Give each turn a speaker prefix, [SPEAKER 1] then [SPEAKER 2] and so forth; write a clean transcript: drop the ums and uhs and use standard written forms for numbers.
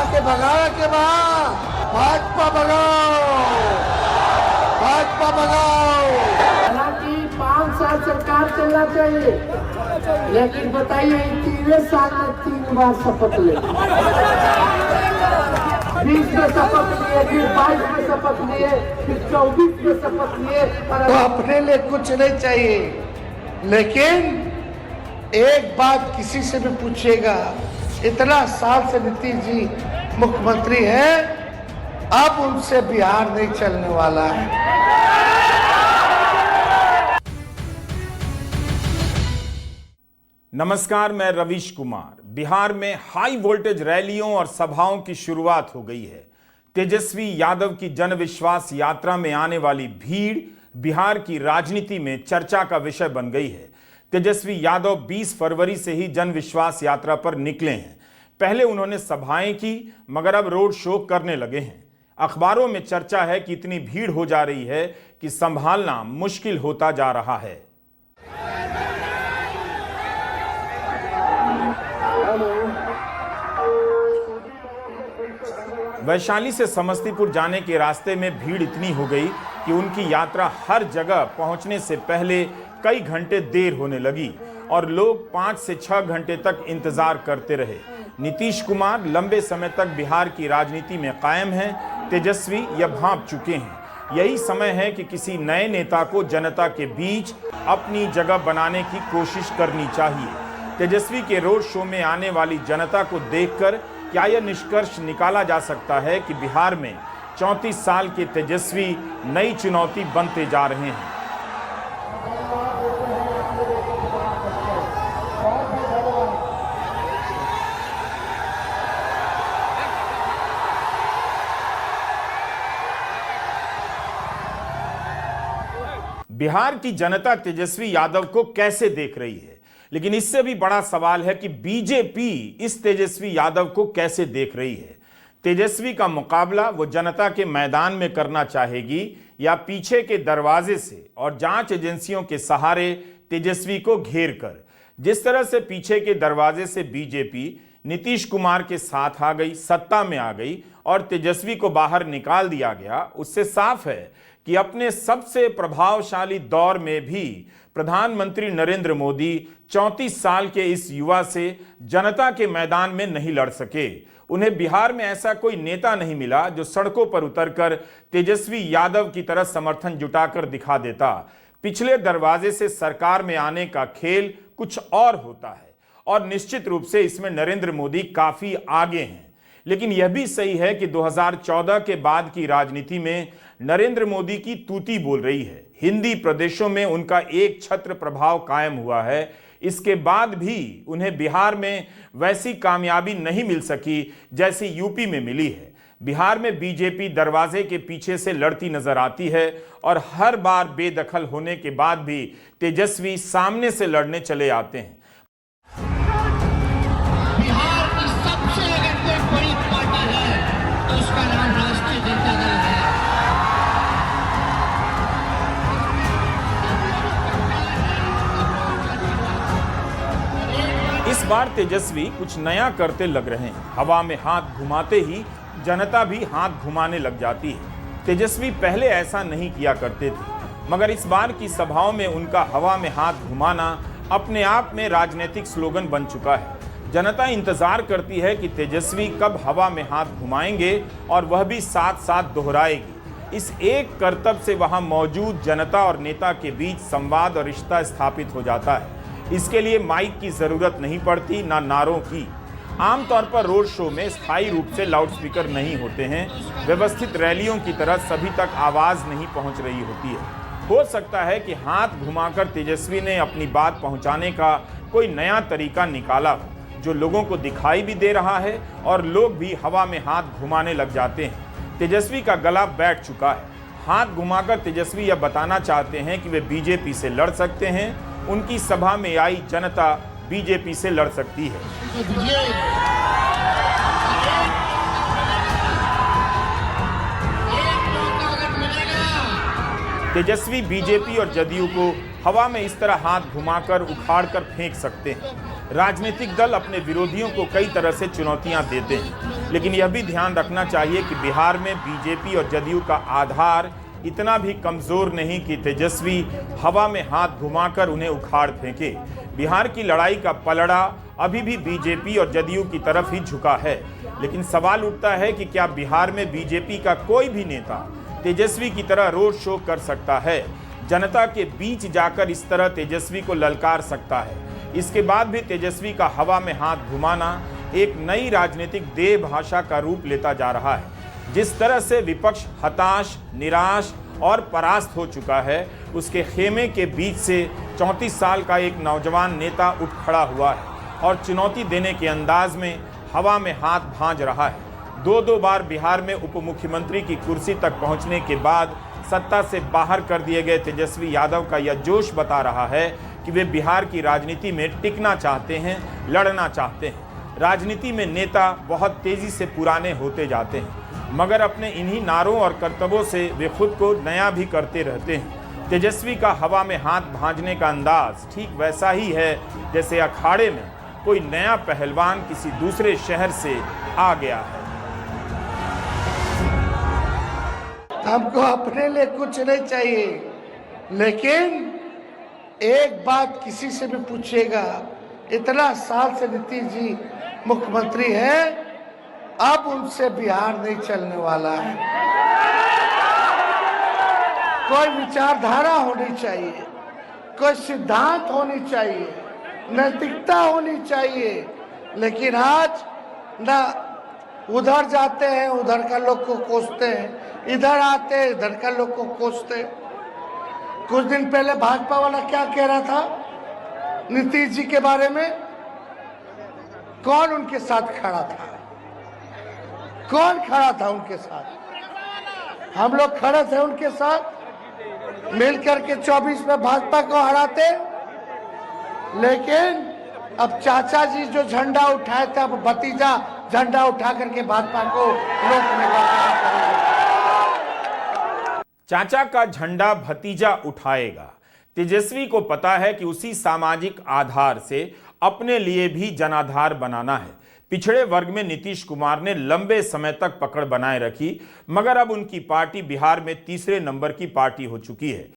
[SPEAKER 1] के भगाया के बाद भाजपा भगाओ, भाजपा भगाओ।
[SPEAKER 2] हालांकि 5 साल सरकार चलना चाहिए, लेकिन बताइए 3 साल में 3 बार शपथ ले, 20 में शपथ लिए, फिर 22 में शपथ लिए, फिर 24 में शपथ लिए।
[SPEAKER 1] तो अपने लिए कुछ नहीं चाहिए, लेकिन एक बात किसी से भी पूछिएगा, इतना साल से नीतीश जी मुख्यमंत्री हैं, अब उनसे बिहार नहीं चलने वाला है।
[SPEAKER 3] नमस्कार, मैं रवीश कुमार। बिहार में हाई वोल्टेज रैलियों और सभाओं की शुरुआत हो गई है। तेजस्वी यादव की जन विश्वास यात्रा में आने वाली भीड़ बिहार की राजनीति में चर्चा का विषय बन गई है। तेजस्वी यादव 20 फरवरी से ही जन विश्वास यात्रा पर निकले हैं। पहले उन्होंने सभाएं की, मगर अब रोड शो करने लगे हैं। अखबारों में चर्चा है कि इतनी भीड़ हो जा रही है कि संभालना मुश्किल होता जा रहा है। वैशाली से समस्तीपुर जाने के रास्ते में भीड़ इतनी हो गई कि उनकी यात्रा हर जगह पहुंचने से पहले कई घंटे देर होने लगी और लोग 5 से 6 घंटे तक इंतजार करते रहे। नीतीश कुमार लंबे समय तक बिहार की राजनीति में कायम हैं, तेजस्वी यह भांप चुके हैं। यही समय है कि किसी नए नेता को जनता के बीच अपनी जगह बनाने की कोशिश करनी चाहिए। तेजस्वी के रोड शो में आने वाली जनता को देखकर क्या यह निष्कर्ष निकाला जा सकता है कि बिहार में 34 साल के तेजस्वी नई चुनौती बनते जा रहे हैं? बिहार की जनता तेजस्वी यादव को कैसे देख रही है, लेकिन इससे भी बड़ा सवाल है कि बीजेपी इस तेजस्वी यादव को कैसे देख रही है। तेजस्वी का मुकाबला वो जनता के मैदान में करना चाहेगी या पीछे के दरवाजे से और जांच एजेंसियों के सहारे तेजस्वी को घेर कर। जिस तरह से पीछे के दरवाजे से बीजेपी नीतीश कुमार के साथ आ गई, सत्ता में आ गई और तेजस्वी को बाहर निकाल दिया गया, उससे साफ है कि अपने सबसे प्रभावशाली दौर में भी प्रधानमंत्री नरेंद्र मोदी 34 साल के इस युवा से जनता के मैदान में नहीं लड़ सके। उन्हें बिहार में ऐसा कोई नेता नहीं मिला जो सड़कों पर उतरकर तेजस्वी यादव की तरह समर्थन जुटाकर दिखा देता। पिछले दरवाजे से सरकार में आने का खेल कुछ और होता है और निश्चित रूप से इसमें नरेंद्र मोदी काफी आगे हैं। लेकिन यह भी सही है कि 2014 के बाद की राजनीति में नरेंद्र मोदी की तूती बोल रही है। हिंदी प्रदेशों में उनका एक छत्र प्रभाव कायम हुआ है। इसके बाद भी उन्हें बिहार में वैसी कामयाबी नहीं मिल सकी जैसी यूपी में मिली है। बिहार में बीजेपी दरवाजे के पीछे से लड़ती नजर आती है और हर बार बेदखल होने के बाद भी तेजस्वी सामने से लड़ने चले आते हैं।
[SPEAKER 4] बिहार की सबसे अगर कोई बड़ी पार्टी है तो उसका नाम राष्ट्रीय जनता दल है।
[SPEAKER 3] इस बार तेजस्वी कुछ नया करते लग रहे हैं। हवा में हाथ घुमाते ही जनता भी हाथ घुमाने लग जाती है। तेजस्वी पहले ऐसा नहीं किया करते थे, मगर इस बार की सभाओं में उनका हवा में हाथ घुमाना अपने आप में राजनीतिक स्लोगन बन चुका है। जनता इंतजार करती है कि तेजस्वी कब हवा में हाथ घुमाएंगे और वह भी साथ साथ दोहराएगी। इस एक करतब से वहां मौजूद जनता और नेता के बीच संवाद और रिश्ता स्थापित हो जाता है। इसके लिए माइक की जरूरत नहीं पड़ती, ना नारों की। आमतौर पर रोड शो में स्थायी रूप से लाउडस्पीकर नहीं होते हैं। व्यवस्थित रैलियों की तरह सभी तक आवाज नहीं पहुंच रही होती है। हो सकता है कि हाथ घुमाकर तेजस्वी ने अपनी बात पहुंचाने का कोई नया तरीका निकाला हो, जो लोगों को दिखाई भी दे रहा है और लोग भी हवा में हाथ घुमाने लग जाते हैं। तेजस्वी का गला बैठ चुका है। हाथ घुमाकर तेजस्वी यह बताना चाहते हैं कि वे बीजेपी से लड़ सकते हैं। उनकी सभा में आई जनता बीजेपी से लड़ सकती है। तेजस्वी बीजेपी और जदयू को हवा में इस तरह हाथ घुमाकर उखाड़कर फेंक सकते हैं। राजनीतिक दल अपने विरोधियों को कई तरह से चुनौतियां देते हैं, लेकिन यह भी ध्यान रखना चाहिए कि बिहार में बीजेपी और जदयू का आधार इतना भी कमजोर नहीं कि तेजस्वी हवा में हाथ घुमाकर उन्हें उखाड़ फेंके। बिहार की लड़ाई का पलड़ा अभी भी बीजेपी और जदयू की तरफ ही झुका है, लेकिन सवाल उठता है कि क्या बिहार में बीजेपी का कोई भी नेता तेजस्वी की तरह रोड शो कर सकता है, जनता के बीच जाकर इस तरह तेजस्वी को ललकार सकता है। इसके बाद भी तेजस्वी का हवा में हाथ घुमाना एक नई राजनीतिक देह भाषा का रूप लेता जा रहा है। जिस तरह से विपक्ष हताश, निराश और परास्त हो चुका है, उसके खेमे के बीच से 34 साल का एक नौजवान नेता उठ खड़ा हुआ है और चुनौती देने के अंदाज में हवा में हाथ भांज रहा है। दो बार बिहार में उप मुख्यमंत्री की कुर्सी तक पहुंचने के बाद सत्ता से बाहर कर दिए गए तेजस्वी यादव का यह जोश बता रहा है कि वे बिहार की राजनीति में टिकना चाहते हैं, लड़ना चाहते हैं। राजनीति में नेता बहुत तेजी से पुराने होते जाते हैं, मगर अपने इन्हीं नारों और कर्तव्यों से वे खुद को नया भी करते रहते हैं। तेजस्वी का हवा में हाथ भांजने का अंदाज ठीक वैसा ही है जैसे अखाड़े में कोई नया पहलवान किसी दूसरे शहर से आ गया है।
[SPEAKER 1] हमको अपने लिए कुछ नहीं चाहिए, लेकिन एक बात किसी से भी पूछिएगा, इतना साल से नीतीश जी मुख्यमंत्री है, अब उनसे बिहार नहीं चलने वाला है। कोई विचारधारा होनी चाहिए, कोई सिद्धांत होनी चाहिए, नैतिकता होनी चाहिए, लेकिन आज ना उधर जाते हैं, उधर का लोग को कोसते हैं, इधर आते हैं, इधर का लोग को कोसते हैं। कुछ दिन पहले भाजपा वाला क्या कह रहा था नीतीश जी के बारे में? कौन उनके साथ खड़ा था? कौन खड़ा था उनके साथ? हम लोग खड़े थे उनके साथ, मिलकर के 24 में भाजपा को हराते। लेकिन अब चाचा जी जो झंडा उठाए थे, अब भतीजा झंडा उठा करके भाजपा को रोकने का।
[SPEAKER 3] चाचा का झंडा भतीजा उठाएगा। तेजस्वी को पता है कि उसी सामाजिक आधार से अपने लिए भी जनाधार बनाना है। पिछड़े वर्ग में नीतीश कुमार ने लंबे समय तक पकड़ बनाए रखी, मगर अब उनकी पार्टी बिहार में तीसरे नंबर की पार्टी हो चुकी है।